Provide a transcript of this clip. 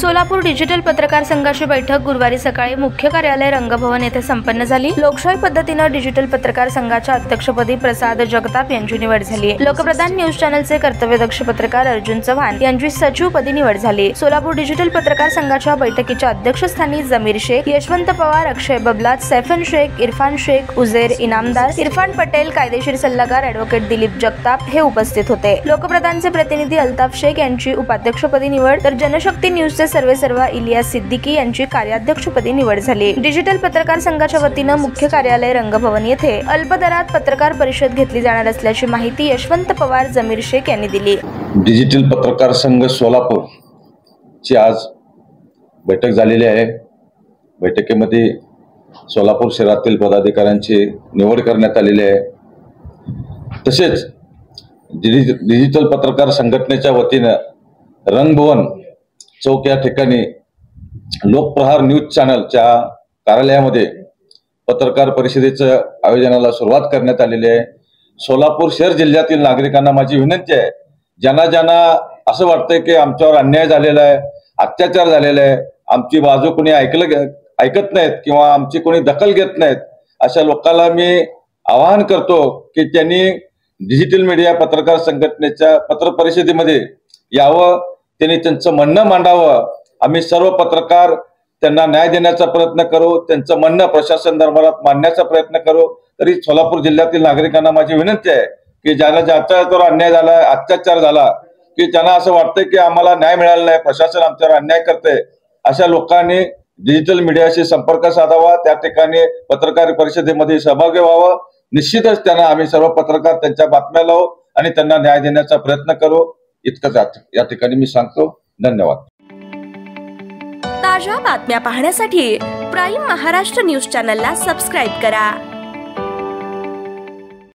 Solapur digital पत्रकार संघाची बैठक गुरुवारी सकाळी मुख्य कार्यालय रंगभवन येथे संपन्न झाली। लोकशाही पद्धतीने डिजिटल पत्रकार संघाच्या अध्यक्षपदी प्रसाद जगताप यांची निवड झाली। लोकप्रधान न्यूज चॅनलचे कर्तव्यदक्ष पत्रकार अर्जुन चव्हाण यांची सचिवपदी निवड झाली। सोलापूर डिजिटल पत्रकार संघाच्या बैठकीच्या अध्यक्षस्थानी जमीर शेख, यशवंत पवार, अक्षय बबलात, सैफन शेख, इरफान शेख, उजेर इनामदार, इरफान पटेल, कायदेशीर सल्लागार ॲडव्होकेट दिलीप जगताप हे उपस्थित होते। लोकप्रधानचे प्रतिनिधी अल्ताफ शेख यांची उपाध्यक्षपदी निवड तर जनशक्ती न्यूजचे सर्वेसर्वा इलियास सिद्दीकी यांची कार्याध्यक्षपदी निवड झाली। डिजिटल पत्रकार संघाच्या वतीने मुख्य कार्यालय रंगभवन येथे अल्पदरात पत्रकार परिषद घेतली जाणार असल्याची माहिती यशवंत पवार, जमीर शेख यांनी दिली। डिजिटल पत्रकार संघ सोलापूर ची आज बैठक झालेली आहे। बैठकीमध्ये सोलापूर शहरातील पदाधिकाऱ्यांची निवड करण्यात आलेली आहे। तसेच डिजिटल पत्रकार संघटनेच्या वतीने रंगभवन चौक या ठिकाणी लोकप्रहार न्यूज चॅनलच्या कार्यालयामध्ये पत्रकार परिषदेच्या आयोजनाला सुरुवात करण्यात आलेली आहे। सोलापूर शहर जिल्ह्यातील नागरिकांना माझी विनंती आहे, ज्यांना असं वाटतंय की आमच्यावर अन्याय झालेला आहे, अत्याचार झालेला आहे, आमची बाजू कोणी ऐकत नाहीत किंवा आमची कोणी दखल घेत नाहीत, अशा लोकांना मी आवाहन करतो की त्यांनी डिजिटल मीडिया पत्रकार संघटनेच्या पत्र परिषदेमध्ये यावं, त्यांनी त्यांचं म्हणणं मांडावं। आम्ही सर्व पत्रकार त्यांना न्याय देण्याचा प्रयत्न करू, त्यांचं म्हणणं प्रशासन दरबारात मांडण्याचा प्रयत्न करू। तरी सोलापूर जिल्ह्यातील नागरिकांना माझी विनंती आहे की ज्याच्यावर अन्याय झाला, अत्याचार झाला, की ज्यांना असं वाटतंय की आम्हाला न्याय मिळाला नाही, प्रशासन आमच्यावर अन्याय करते, अशा लोकांनी डिजिटल मीडियाशी संपर्क साधावा, त्या ठिकाणी पत्रकार परिषदेमध्ये सहभागी व्हावं। निश्चितच त्यांना आम्ही सर्व पत्रकार त्यांच्या बातम्या लावू आणि त्यांना न्याय देण्याचा प्रयत्न करू, इतकंच या ठिकाणी मी सांगतो। धन्यवाद। ताज्या बातम्या पाहण्यासाठी प्राईम महाराष्ट्र न्यूज चॅनलला सबस्क्राईब करा।